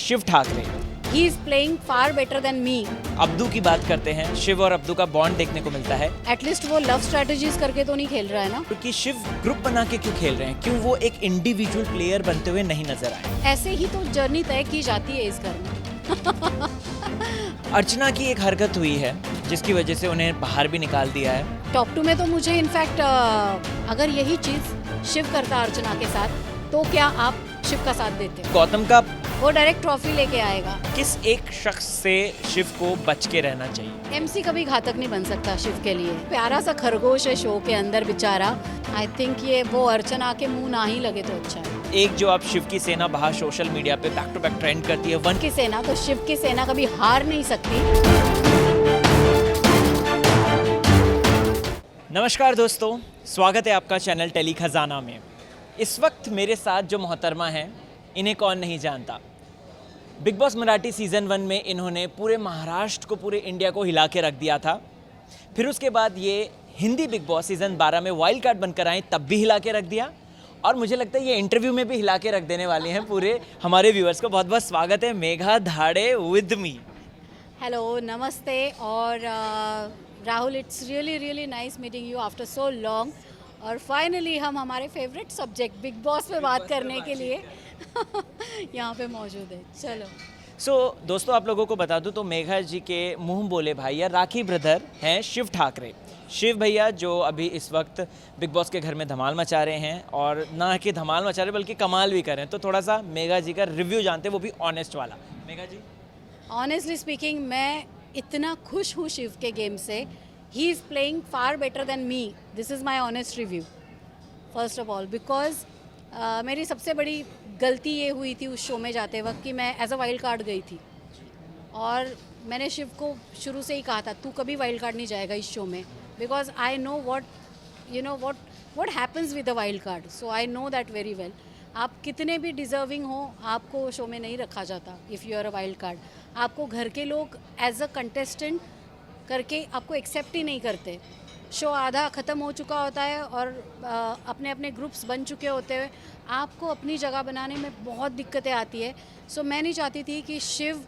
Shiv Thackeray. He is playing far better than me. Abdu की बात करते हैं, शिव और अब्दू का बॉन्ड देखने को मिलता है। एटलीस्ट वो लव स्ट्रेटजीज करके तो नहीं खेल रहा है ना। क्योंकि शिव ग्रुप बना के क्यों खेल रहे हैं, क्यों वो एक इंडिविजुअल प्लेयर बनते हुए नहीं नजर आए। ऐसे ही तो जर्नी तय की जाती है इस घर में। अर्चना की एक हरकत हुई है जिसकी वजह से उन्हें बाहर भी निकाल दिया है। टॉप 2 में तो मुझे इनफैक्ट अगर यही चीज शिव करता अर्चना के साथ तो क्या आप शिव का साथ देते? गौतम का वो डायरेक्ट ट्रॉफी लेके आएगा। किस एक शख्स से शिव को बच के रहना चाहिए? एमसी कभी घातक नहीं बन सकता शिव के लिए। प्यारा सा खरगोश है शो के अंदर बेचारा। आई थिंक ये वो अर्चना के मुंह ना ही लगे तो अच्छा है। एक जो आप शिव की सेना बाहर सोशल मीडिया पे बैक टू बैक ट्रेंड करती है, वन की सेना तो शिव की सेना कभी हार नहीं सकती। नमस्कार दोस्तों, स्वागत है आपका चैनल टेली खजाना में। इस वक्त मेरे साथ जो मोहतरमा हैं, इन्हें कौन नहीं जानता। बिग बॉस मराठी सीज़न 1 में इन्होंने पूरे महाराष्ट्र को, पूरे इंडिया को हिला के रख दिया था। फिर उसके बाद ये हिंदी बिग बॉस सीज़न 12 में वाइल्ड कार्ड बनकर आए, तब भी हिला के रख दिया। और मुझे लगता है ये इंटरव्यू में भी हिला के रख देने वाले हैं पूरे हमारे व्यूअर्स को। बहुत बहुत स्वागत है मेघा धाड़े विद मी। हेलो, नमस्ते। और Rahul, it's really nice meeting you after so long. और फाइनली हम हमारे फेवरेट सब्जेक्ट बिग बॉस पे बात करने के लिए यहाँ पे मौजूद है। चलो दोस्तों, आप लोगों को बता दूं तो मेघा जी के मुंह बोले भाई या राखी ब्रदर हैं शिव ठाकरे। शिव भैया जो अभी इस वक्त बिग बॉस के घर में धमाल मचा रहे हैं, और ना कि धमाल मचा रहे बल्कि कमाल भी कर रहे हैं। तो थोड़ा सा मेघा जी का रिव्यू जानते हैं, वो भी ऑनेस्ट वाला। मेघा जी, ऑनेस्टली स्पीकिंग, मैं इतना खुश हूँ शिव के गेम से। He is playing far better than me. This is my honest review first of all, because मेरी सबसे बड़ी गलती ये हुई थी उस शो में जाते वक्त कि मैं एज अ वाइल्ड कार्ड गई थी। और मैंने शिव को शुरू से ही कहा था, तू कभी वाइल्ड कार्ड नहीं जाएगा इस शो में, because I know what happens with a wild card. So I know that very well. आप कितने भी डिज़र्विंग हो, आपको शो में नहीं रखा जाता if you are a wild card. आपको घर के लोग एज अ कंटेस्टेंट करके आपको एक्सेप्ट ही नहीं करते। शो आधा ख़त्म हो चुका होता है और अपने अपने ग्रुप्स बन चुके होते हुए आपको अपनी जगह बनाने में बहुत दिक्कतें आती है। सो मैं नहीं चाहती थी कि शिव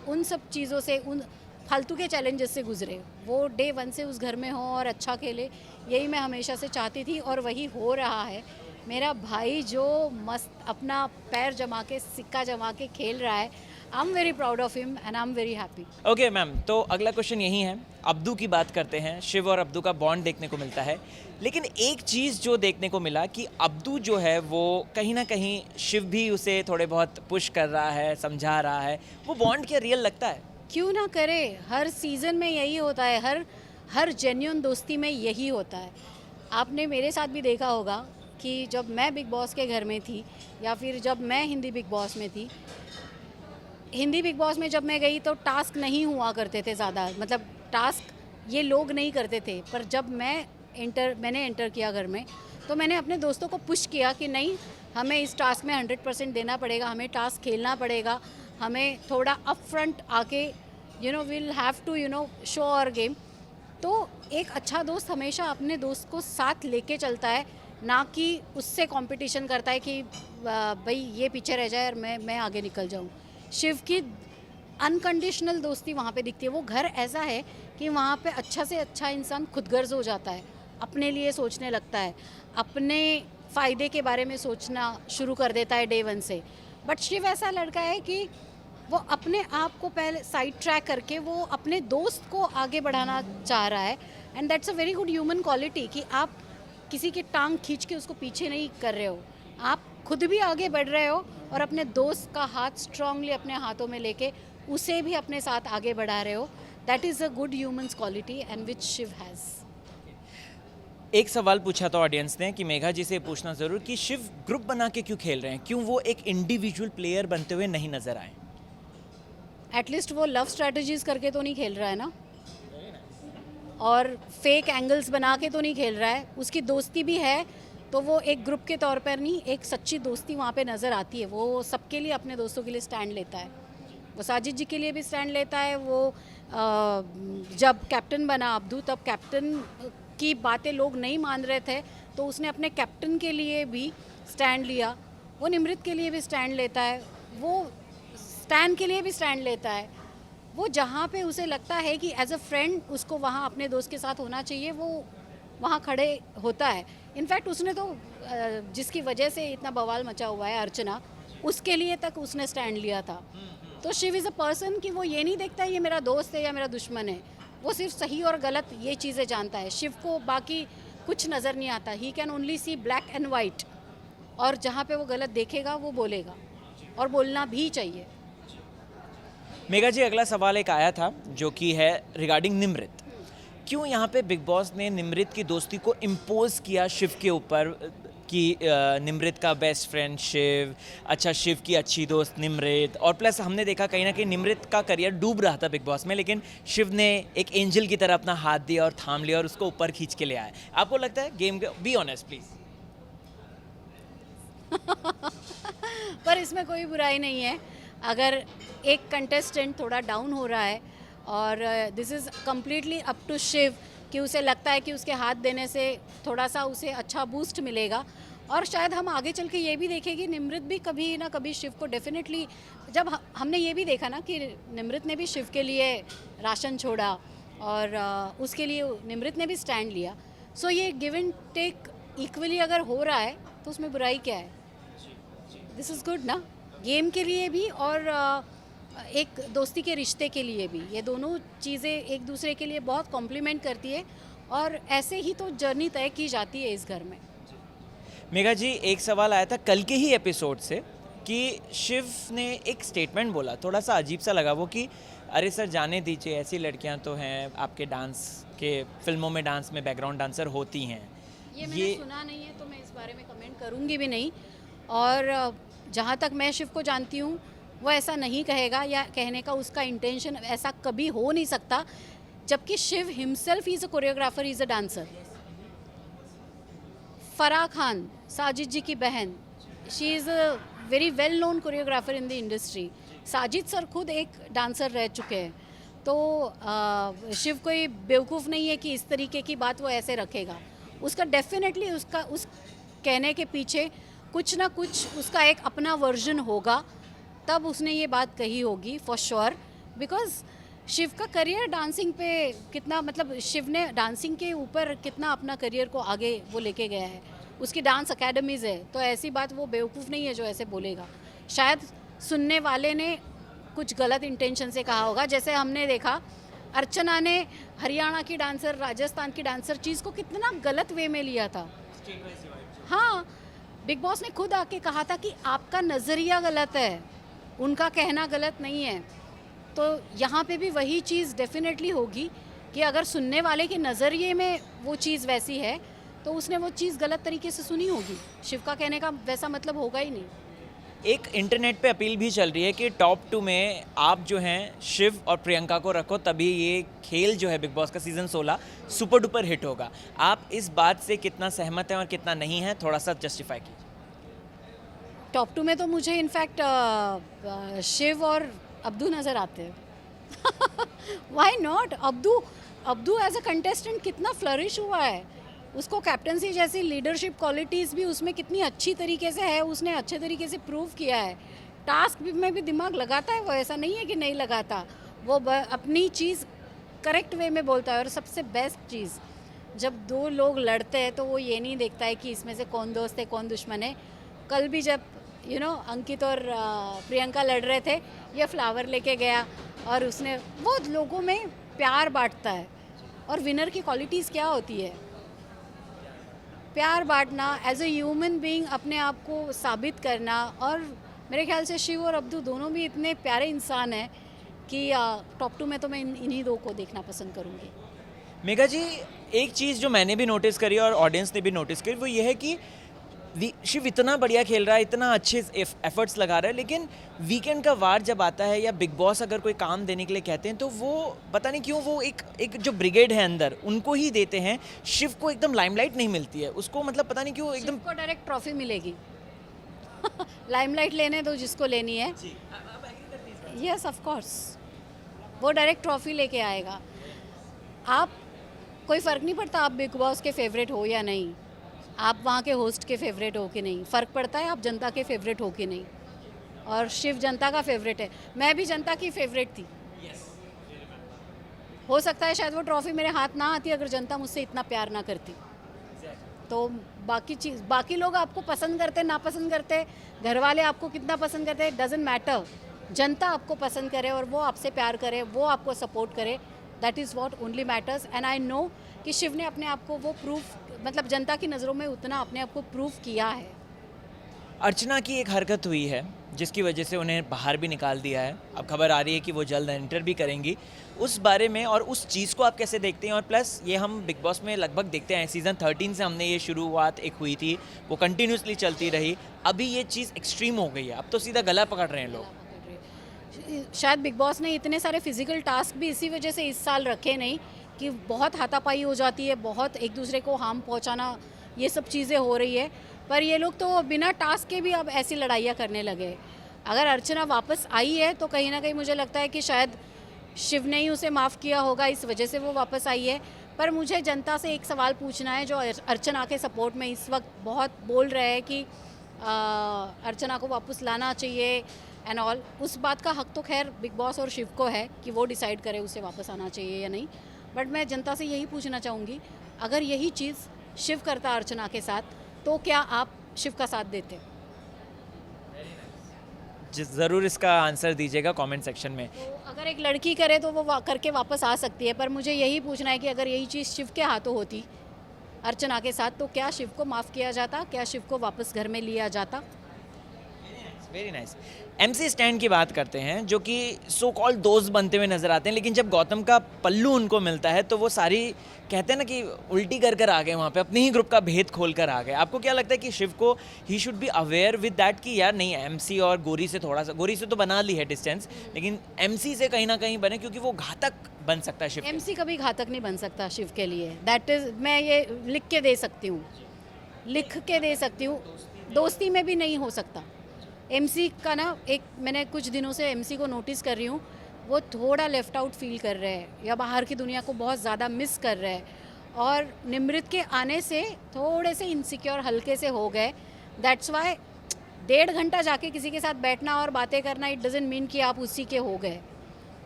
उन सब चीज़ों से, उन फालतू के चैलेंजेस से गुजरे। वो डे 1 से उस घर में हो और अच्छा खेले, यही मैं हमेशा से चाहती थी और वही हो रहा है। मेरा भाई जो मस्त अपना पैर जमा के, सिक्का जमा के खेल रहा है, I am very proud of him and I am very happy. Okay ma'am, तो अगला क्वेश्चन यही है। अब्दू की बात करते हैं, शिव और अब्दू का बॉन्ड देखने को मिलता है, लेकिन एक चीज़ जो देखने को मिला कि अब्दू जो है वो कहीं ना कहीं शिव भी उसे थोड़े बहुत पुश कर रहा है, समझा रहा है। वो बॉन्ड क्या रियल लगता है? क्यों ना करे, हर सीज़न में यही होता है, हर जेन्युइन दोस्ती में यही होता है। आपने मेरे साथ भी देखा होगा कि जब मैं बिग बॉस के घर में थी या फिर जब मैं हिंदी बिग बॉस में थी, हिंदी बिग बॉस में जब मैं गई तो टास्क नहीं हुआ करते थे ज़्यादा, मतलब टास्क ये लोग नहीं करते थे। पर जब मैंने एंटर किया घर में, तो मैंने अपने दोस्तों को पुश किया कि नहीं, हमें इस टास्क में 100% देना पड़ेगा, हमें टास्क खेलना पड़ेगा, हमें थोड़ा अप फ्रंट आके will have to show our game. तो एक अच्छा दोस्त हमेशा अपने दोस्त को साथ लेके चलता है, ना कि उससे कंपटीशन करता है कि भाई ये पीछे रह जाए और मैं आगे निकल जाऊँ। शिव की अनकंडीशनल दोस्ती वहाँ पे दिखती है। वो घर ऐसा है कि वहाँ पे अच्छा से अच्छा इंसान खुदगर्ज हो जाता है, अपने लिए सोचने लगता है, अपने फ़ायदे के बारे में सोचना शुरू कर देता है डे 1 से। बट शिव ऐसा लड़का है कि वो अपने आप को पहले साइड ट्रैक करके वो अपने दोस्त को आगे बढ़ाना चाह रहा है। And that's a very good human quality कि आप किसी की टांग खींच के उसको पीछे नहीं कर रहे हो, आप खुद भी आगे बढ़ रहे हो और अपने दोस्त का हाथ स्ट्रांगली अपने हाथों में लेके उसे भी अपने साथ आगे बढ़ा रहे हो। That is a good humans quality and which Shiv has. एक सवाल पूछा था ऑडियंस ने कि मेघा जी से पूछना ज़रूर कि शिव ग्रुप बना के क्यों खेल रहे हैं, क्यों वो एक इंडिविजुअल प्लेयर बनते हुए नहीं नजर आए? एटलीस्ट वो लव स्ट्रेटजीज करके तो नहीं खेल रहा है ना, और फेक एंगल्स बना के तो नहीं खेल रहा है। उसकी दोस्ती भी है तो वो एक ग्रुप के तौर पर नहीं, एक सच्ची दोस्ती वहाँ पे नज़र आती है। वो सबके लिए, अपने दोस्तों के लिए स्टैंड लेता है। वो साजिद जी के लिए भी स्टैंड लेता है। वो जब कैप्टन बना अब्दू, तब कैप्टन की बातें लोग नहीं मान रहे थे तो उसने अपने कैप्टन के लिए भी स्टैंड लिया। वो निमृत के लिए भी स्टैंड लेता है। वो स्टैंड के लिए भी स्टैंड लेता है। वो जहाँ पे उसे लगता है कि एज अ फ्रेंड उसको वहाँ अपने दोस्त के साथ होना चाहिए, वो वहाँ खड़े होता है। इनफैक्ट उसने तो जिसकी वजह से इतना बवाल मचा हुआ है, अर्चना, उसके लिए तक उसने स्टैंड लिया था। तो शिव इज़ अ पर्सन कि वो ये नहीं देखता ये मेरा दोस्त है या मेरा दुश्मन है, वो सिर्फ सही और गलत ये चीज़ें जानता है। शिव को बाकी कुछ नज़र नहीं आता, he can only see black and white, और जहाँ पे वो गलत देखेगा वो बोलेगा, और बोलना भी चाहिए। मेघा जी, अगला सवाल एक आया था जो कि है रिगार्डिंग निमृत। क्यों यहाँ पे बिग बॉस ने निमृत की दोस्ती को इम्पोज किया शिव के ऊपर कि निमृत का बेस्ट फ्रेंड शिव, अच्छा शिव की अच्छी दोस्त निमृत, और प्लस हमने देखा कहीं ना कहीं निमृत का करियर डूब रहा था बिग बॉस में, लेकिन शिव ने एक एंजल की तरह अपना हाथ दिया और थाम लिया और उसको ऊपर खींच के ले आया। आपको लगता है गेम के, बी ऑनेस्ट प्लीज। पर इसमें कोई बुराई नहीं है अगर एक कंटेस्टेंट थोड़ा डाउन हो रहा है, और this is completely up to Shiv कि उसे लगता है कि उसके हाथ देने से थोड़ा सा उसे अच्छा बूस्ट मिलेगा। और शायद हम आगे चल के ये भी देखें कि निमृत भी कभी ना कभी शिव को डेफिनेटली, जब हमने ये भी देखा ना कि निमृत ने भी शिव के लिए राशन छोड़ा और उसके लिए निमृत ने भी स्टैंड लिया। सो ये गिव एंड टेक इक्वली अगर हो रहा है तो उसमें बुराई क्या है? दिस इज़ गुड ना, गेम के लिए भी और एक दोस्ती के रिश्ते के लिए भी। ये दोनों चीज़ें एक दूसरे के लिए बहुत कॉम्प्लीमेंट करती है, और ऐसे ही तो जर्नी तय की जाती है इस घर में। मेघा जी, एक सवाल आया था कल के ही एपिसोड से कि शिव ने एक स्टेटमेंट बोला, थोड़ा सा अजीब सा लगा वो, कि अरे सर जाने दीजिए, ऐसी लड़कियां तो हैं, आपके डांस के फिल्मों में डांस में बैकग्राउंड डांसर होती हैं। ये मैंने सुना नहीं है तो मैं इस बारे में कमेंट करूँगी भी नहीं। और जहाँ तक मैं शिव को जानती हूँ वो ऐसा नहीं कहेगा, या कहने का उसका इंटेंशन ऐसा कभी हो नहीं सकता, जबकि Shiv himself is a choreographer, is a dancer. Farah Khan, Sajid ji की बहन, she is a very well known choreographer in the industry. Sajid sir खुद एक डांसर रह चुके हैं, तो शिव कोई बेवकूफ़ नहीं है कि इस तरीके की बात वो ऐसे रखेगा। उसका डेफिनेटली उस कहने के पीछे कुछ ना कुछ उसका एक अपना वर्जन होगा, तब उसने ये बात कही होगी फॉर श्योर। बिकॉज शिव का करियर डांसिंग पे कितना, मतलब शिव ने डांसिंग के ऊपर कितना अपना करियर को आगे वो लेके गया है, उसकी डांस अकेडमीज़ है, तो ऐसी बात वो बेवकूफ़ नहीं है जो ऐसे बोलेगा। शायद सुनने वाले ने कुछ गलत इंटेंशन से कहा होगा, जैसे हमने देखा अर्चना ने हरियाणा की डांसर, राजस्थान की डांसर चीज़ को कितना गलत वे में लिया था। हाँ, बिग बॉस ने खुद आके कहा था कि आपका नज़रिया गलत है, उनका कहना गलत नहीं है। तो यहाँ पे भी वही चीज़ डेफिनेटली होगी कि अगर सुनने वाले के नज़रिए में वो चीज़ वैसी है तो उसने वो चीज़ गलत तरीके से सुनी होगी। शिव का कहने का वैसा मतलब होगा ही नहीं। एक इंटरनेट पे अपील भी चल रही है कि टॉप 2 में आप जो हैं शिव और प्रियंका को रखो, तभी ये खेल जो है बिग बॉस का सीज़न 16 सुपर डुपर हिट होगा। आप इस बात से कितना सहमत हैं और कितना नहीं है, थोड़ा सा जस्टिफाई कीजिए। टॉप 2 में तो मुझे इनफैक्ट शिव और अब्दू नज़र आते हैं। Why not? Abdu as a contestant कितना फ्लरिश हुआ है, उसको कैप्टनसी जैसी लीडरशिप क्वालिटीज़ भी उसमें कितनी अच्छी तरीके से है, उसने अच्छे तरीके से प्रूव किया है। टास्क में भी दिमाग लगाता है वो, ऐसा नहीं है कि नहीं लगाता। वो अपनी चीज़ करेक्ट वे में बोलता है। और सबसे बेस्ट चीज़, जब दो लोग लड़ते हैं तो वो ये नहीं देखता है कि इसमें से कौन दोस्त है कौन दुश्मन है। कल भी जब अंकित और प्रियंका लड़ रहे थे, ये फ्लावर लेके गया और उसने, वो लोगों में प्यार बांटता है। और विनर की क्वालिटीज़ क्या होती है? प्यार बांटना, एज ए ह्यूमन बीइंग अपने आप को साबित करना। और मेरे ख्याल से शिव और अब्दू दोनों भी इतने प्यारे इंसान हैं कि टॉप 2 में तो मैं इन्हीं दो को देखना पसंद करूँगी। मेघा जी, एक चीज़ जो मैंने भी नोटिस करी और ऑडियंस ने भी नोटिस करी, वो ये है कि शिव इतना बढ़िया खेल रहा है, इतना अच्छे एफर्ट्स लगा रहा है, लेकिन वीकेंड का वार जब आता है या बिग बॉस अगर कोई काम देने के लिए कहते हैं तो वो पता नहीं क्यों वो एक जो ब्रिगेड है अंदर उनको ही देते हैं। शिव को एकदम लाइमलाइट नहीं मिलती है उसको, मतलब पता नहीं क्यों एकदम। शिव को डायरेक्ट ट्रॉफी मिलेगी। लाइमलाइट लेने दो जिसको लेनी है। यस ऑफ कोर्स, वो डायरेक्ट ट्रॉफी लेके आएगा। आप, कोई फ़र्क नहीं पड़ता आप बिग बॉस के फेवरेट हो या नहीं, आप वहाँ के होस्ट के फेवरेट हो कि नहीं, फ़र्क पड़ता है आप जनता के फेवरेट हो कि नहीं। और शिव जनता का फेवरेट है, मैं भी जनता की फेवरेट थी। हो सकता है शायद वो ट्रॉफी मेरे हाथ ना आती अगर जनता मुझसे इतना प्यार ना करती। तो बाकी लोग आपको पसंद करते नापसंद करते, घर वाले आपको कितना पसंद करते, डजंट मैटर। जनता आपको पसंद करे और वो आपसे प्यार करे, वो आपको सपोर्ट करे, that is what only matters. And I know कि शिव ने अपने आप को वो प्रूफ, मतलब जनता की नज़रों में उतना अपने आप को प्रूफ किया है। अर्चना की एक हरकत हुई है जिसकी वजह से उन्हें बाहर भी निकाल दिया है। अब खबर आ रही है कि वो जल्द एंटर भी करेंगी। उस बारे में और उस चीज़ को आप कैसे देखते हैं? और प्लस ये हम बिग बॉस में लगभग देखते हैं, सीज़न 13 से हमने ये शुरुआत एक हुई थी, वो कंटिन्यूसली चलती रही। अभी ये चीज़ एक्सट्रीम हो गई है, अब तो सीधा गला पकड़ रहे हैं लोग। शायद बिग बॉस ने इतने सारे फिजिकल टास्क भी इसी वजह से इस साल रखे नहीं कि बहुत हाथापाई हो जाती है, बहुत एक दूसरे को हार्म पहुंचाना, ये सब चीज़ें हो रही है। पर ये लोग तो बिना टास्क के भी अब ऐसी लड़ाइयाँ करने लगे। अगर अर्चना वापस आई है तो कहीं ना कहीं मुझे लगता है कि शायद शिव ने ही उसे माफ़ किया होगा, इस वजह से वो वापस आई है। पर मुझे जनता से एक सवाल पूछना है, जो अर्चना के सपोर्ट में इस वक्त बहुत बोल रहे हैं कि अर्चना को वापस लाना चाहिए एंड ऑल, उस बात का हक तो खैर बिग बॉस और शिव को है कि वो डिसाइड करे उसे वापस आना चाहिए या नहीं। बट मैं जनता से यही पूछना चाहूँगी, अगर यही चीज़ शिव करता अर्चना के साथ तो क्या आप शिव का साथ देते? ज़रूर इसका आंसर दीजिएगा कमेंट सेक्शन में। तो अगर एक लड़की करे तो वो करके वापस आ सकती है, पर मुझे यही पूछना है कि अगर यही चीज़ शिव के हाथों होती अर्चना के साथ तो क्या शिव को माफ़ किया जाता, क्या शिव को वापस घर में लिया जाता? Very nice. MC स्टैंड की बात करते हैं, जो कि सो कॉल्ड दोस्त बनते हुए नजर आते हैं, लेकिन जब गौतम का पल्लू उनको मिलता है तो वो सारी कहते हैं ना कि उल्टी कर कर आ गए, वहाँ पे अपने ही ग्रुप का भेद खोल कर आ गए। आपको क्या लगता है कि शिव को he should be aware with that कि यार नहीं, MC और गोरी से थोड़ा सा, गोरी से तो बना ली है डिस्टेंस, लेकिन MC से कहीं ना कहीं बने, क्योंकि वो घातक बन सकता है शिव। MC कभी घातक नहीं बन सकता शिव के लिए, दैट इज़, मैं ये लिख के दे सकती हूँ, लिख के दे सकती हूँ। दोस्ती में भी नहीं हो सकता। MC का ना, एक मैंने कुछ दिनों से MC को नोटिस कर रही हूँ, वो थोड़ा लेफ्ट आउट फील कर रहे हैं या बाहर की दुनिया को बहुत ज़्यादा मिस कर रहे हैं, और निमृत के आने से थोड़े से इनसिक्योर हल्के से हो गए। दैट्स वाई 1.5 घंटा जाके किसी के साथ बैठना और बातें करना, इट डजंट मीन कि आप उसी के हो गए।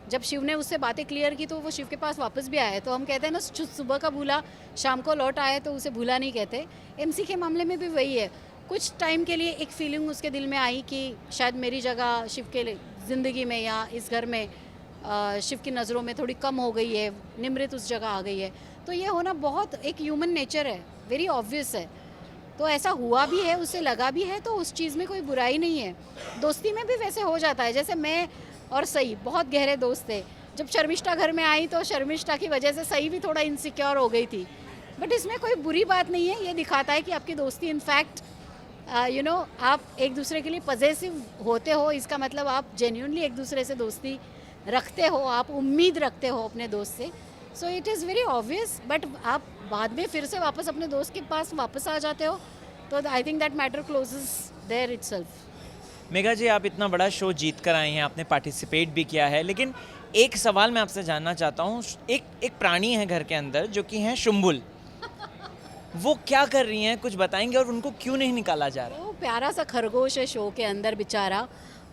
जब शिव ने उससे बातें क्लियर की तो वो शिव के पास वापस भी आया। तो हम कहते हैं ना, सुबह का भूला शाम को लौट आए, तो उसे भूला नहीं कहते। MC के मामले में भी वही है। कुछ टाइम के लिए एक फीलिंग उसके दिल में आई कि शायद मेरी जगह शिव के ज़िंदगी में या इस घर में शिव की नज़रों में थोड़ी कम हो गई है, निमृत उस जगह आ गई है। तो ये होना बहुत एक ह्यूमन नेचर है, वेरी ऑब्वियस है। तो ऐसा हुआ भी है, उसे लगा भी है, तो उस चीज़ में कोई बुराई नहीं है। दोस्ती में भी वैसे हो जाता है। जैसे मैं और सई बहुत गहरे दोस्त थे। जब शर्मिष्ठा घर में आई तो शर्मिष्ठा की वजह से सई भी थोड़ा इनसिक्योर हो गई थी, बट इसमें कोई बुरी बात नहीं है। ये दिखाता है कि आपकी दोस्ती इनफैक्ट आप एक दूसरे के लिए पजेसिव होते हो, इसका मतलब आप जेन्युइनली एक दूसरे से दोस्ती रखते हो, आप उम्मीद रखते हो अपने दोस्त से। So it is very obvious. But आप बाद में फिर से वापस अपने दोस्त के पास वापस आ जाते हो, तो I think that matter closes there itself. Megha ji, आप इतना बड़ा शो जीत कर आई हैं, आपने पार्टिसिपेट भी किया है, लेकिन एक सवाल मैं आपसे जानना चाहता हूँ। एक प्राणी है घर के अंदर जो कि हैं शुम्बुल, वो क्या कर रही हैं, कुछ बताएंगे? और उनको क्यों नहीं निकाला जा रहा? वो प्यारा सा खरगोश है शो के अंदर बेचारा,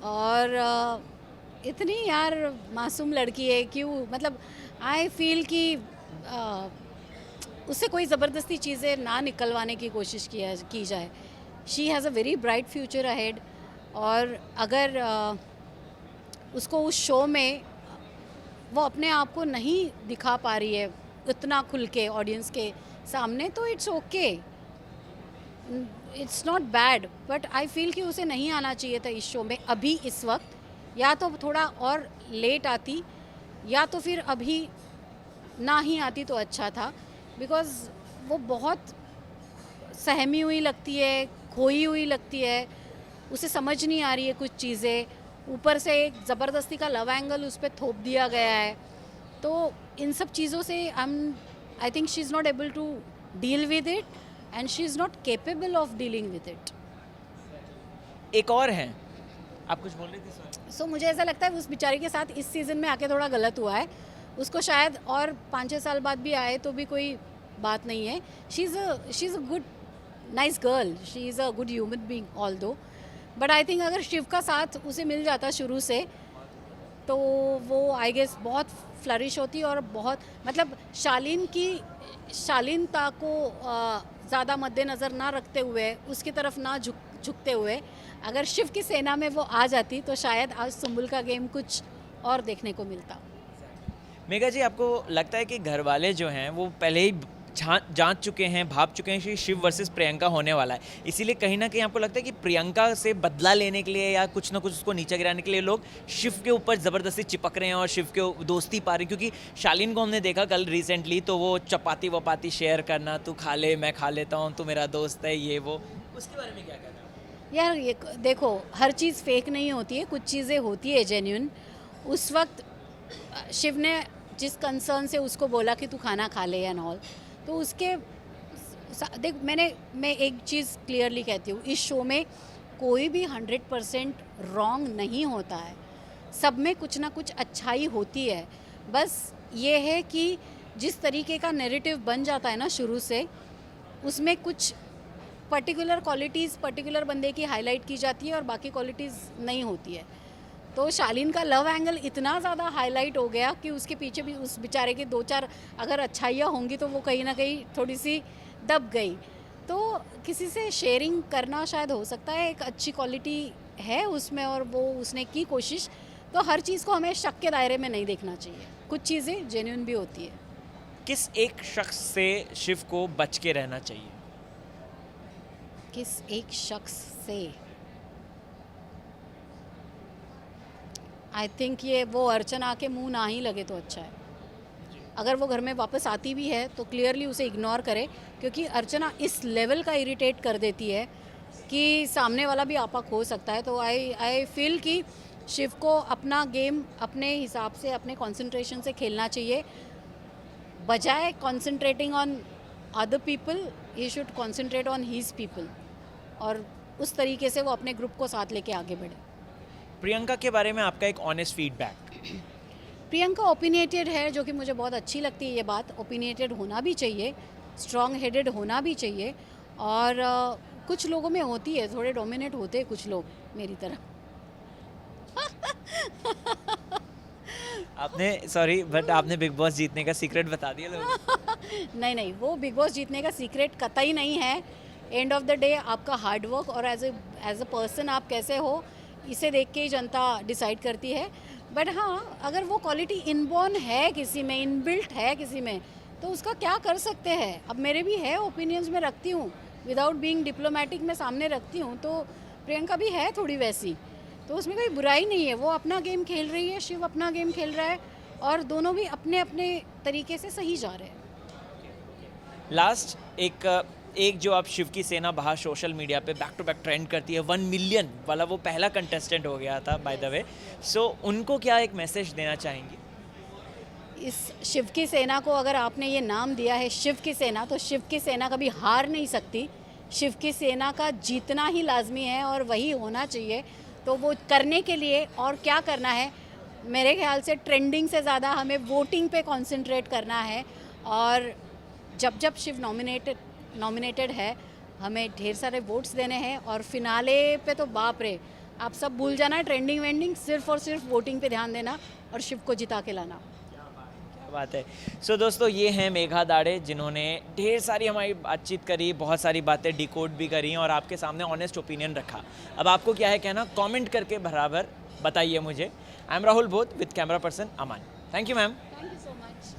और इतनी यार मासूम लड़की है। क्यों, मतलब आई फील कि उससे कोई ज़बरदस्ती चीज़ें ना निकलवाने की कोशिश की जाए। She has a very bright future ahead, और अगर उसको उस शो में वो अपने आप को नहीं दिखा पा रही है उतना खुल के ऑडियंस के सामने, तो it's okay, it's not bad. But I feel कि उसे नहीं आना चाहिए था इस शो में अभी इस वक्त, या तो थोड़ा और लेट आती या तो फिर अभी ना ही आती तो अच्छा था। बिकॉज़ वो बहुत सहमी हुई लगती है, खोई हुई लगती है, उसे समझ नहीं आ रही है कुछ चीज़ें, ऊपर से एक ज़बरदस्ती का लव एंगल उस पर थोप दिया गया है। तो इन सब चीज़ों से I think she is not able to deal with it, and she is not capable of dealing with it. एक और हैं, आप कुछ बोल रही थी? सो मुझे ऐसा लगता है उस बेचारी के साथ इस सीज़न में आके थोड़ा गलत हुआ है। उसको शायद और 5-6 साल बाद भी आए तो भी कोई बात नहीं है। She is a good nice girl, she is a good human being although, but I think अगर शिव का साथ उसे मिल जाता शुरू से तो वो आई गेस बहुत फ्लरिश होती और बहुत मतलब शालीनता को ज़्यादा मद्देनज़र ना रखते हुए उसकी तरफ ना झुकते हुए अगर शिव की सेना में वो आ जाती तो शायद आज सुम्बुल का गेम कुछ और देखने को मिलता। मेघा जी, आपको लगता है कि घर वाले जो हैं वो पहले ही जांच चुके हैं, भाप चुके हैं कि शिव वर्सेस प्रियंका होने वाला है, इसीलिए कहीं ना कहीं आपको लगता है कि प्रियंका से बदला लेने के लिए या कुछ ना कुछ उसको नीचे गिराने के लिए लोग शिव के ऊपर ज़बरदस्ती चिपक रहे हैं और शिव के दोस्ती पा रहे हैं? क्योंकि शालीन को हमने देखा कल रिसेंटली, तो वो चपाती वपाती शेयर करना, तू खा ले मैं खा लेता हूँ, तू मेरा दोस्त है, ये वो, उसके बारे में क्या कहना है? यार ये देखो, हर चीज़ फेक नहीं होती है, कुछ चीज़ें होती है जेन्यून। उस वक्त शिव ने जिस कंसर्न से उसको बोला कि तू खाना खा ले एंड ऑल, तो उसके देख मैं एक चीज़ क्लियरली कहती हूँ, इस शो में कोई भी 100% रॉन्ग नहीं होता है, सब में कुछ ना कुछ अच्छाई होती है। बस ये है कि जिस तरीके का नैरेटिव बन जाता है ना शुरू से, उसमें कुछ पर्टिकुलर क्वालिटीज़ पर्टिकुलर बंदे की हाईलाइट की जाती है और बाकी क्वालिटीज़ नहीं होती है। तो शालीन का लव एंगल इतना ज़्यादा हाईलाइट हो गया कि उसके पीछे भी उस बेचारे की 2-4 अगर अच्छाइयाँ होंगी तो वो कहीं ना कहीं थोड़ी सी दब गई। तो किसी से शेयरिंग करना शायद हो सकता है, एक अच्छी क्वालिटी है उसमें और वो उसने की कोशिश। तो हर चीज़ को हमें शक के दायरे में नहीं देखना चाहिए, कुछ चीज़ें जेन्युइन भी होती है। किस एक शख्स से शिव को बच के रहना चाहिए? किस एक शख्स से? आई थिंक ये वो अर्चना के मुंह ना ही लगे तो अच्छा है। अगर वो घर में वापस आती भी है तो क्लियरली उसे इग्नोर करे, क्योंकि अर्चना इस लेवल का इरिटेट कर देती है कि सामने वाला भी आपा खो सकता है। तो आई फील कि शिव को अपना गेम अपने हिसाब से अपने कंसंट्रेशन से खेलना चाहिए, बजाय concentrating on other people he should concentrate on his people, और उस तरीके से वो अपने ग्रुप को साथ लेके आगे बढ़े। प्रियंका के बारे में आपका एक ऑनेस्ट फीडबैक? प्रियंका ओपिनिएटेड है, जो कि मुझे बहुत अच्छी लगती है ये बात। ओपिनिएटेड होना भी चाहिए, स्ट्रॉन्ग हेडेड होना भी चाहिए, और कुछ लोगों में होती है, थोड़े डोमिनेट होते हैं कुछ लोग मेरी तरह। आपने सॉरी बट आपने बिग बॉस जीतने का सीक्रेट बता दिया लोगों को। नहीं, वो बिग बॉस जीतने का सीक्रेट कतई नहीं है। एंड ऑफ द डे आपका हार्डवर्क और एज अ पर्सन आप कैसे हो, इसे देख के ही जनता डिसाइड करती है। बट हाँ, अगर वो क्वालिटी इनबॉर्न है किसी में, इनबिल्ट है किसी में, तो उसका क्या कर सकते हैं। अब मेरे भी है ओपिनियंस, मैं रखती हूँ, विदाउट बीइंग डिप्लोमेटिक मैं सामने रखती हूँ। तो प्रियंका भी है थोड़ी वैसी, तो उसमें कोई बुराई नहीं है। वो अपना गेम खेल रही है, शिव अपना गेम खेल रहा है, और दोनों भी अपने अपने तरीके से सही जा रहे हैं। लास्ट एक जो आप शिव की सेना बाहर सोशल मीडिया पे बैक टू बैक ट्रेंड करती है, 1 मिलियन वाला, वो पहला कंटेस्टेंट हो गया था बाय द वे, सो उनको क्या एक मैसेज देना चाहेंगी? इस शिव की सेना को अगर आपने ये नाम दिया है शिव की सेना, तो शिव की सेना कभी हार नहीं सकती। शिव की सेना का जीतना ही लाजमी है और वही होना चाहिए। तो वो करने के लिए और क्या करना है, मेरे ख्याल से ट्रेंडिंग से ज़्यादा हमें वोटिंग पे कंसंट्रेट करना है। और जब जब शिव नॉमिनेटेड है, हमें ढेर सारे वोट्स देने हैं, और फिनाले पे तो बाप रे, आप सब भूल जाना है ट्रेंडिंग वेंडिंग, सिर्फ और सिर्फ वोटिंग पे ध्यान देना और शिव को जिता के लाना। क्या बात है। सो दोस्तों, ये हैं मेघा दाड़े, जिन्होंने ढेर सारी हमारी बातचीत करी, बहुत सारी बातें डिकोड भी करी और आपके सामने ऑनेस्ट ओपिनियन रखा। अब आपको क्या है कहना, कमेंट करके बराबर बताइए मुझे। I am Rahul both with camera person Aman. Thank you ma'am. Thank you so much.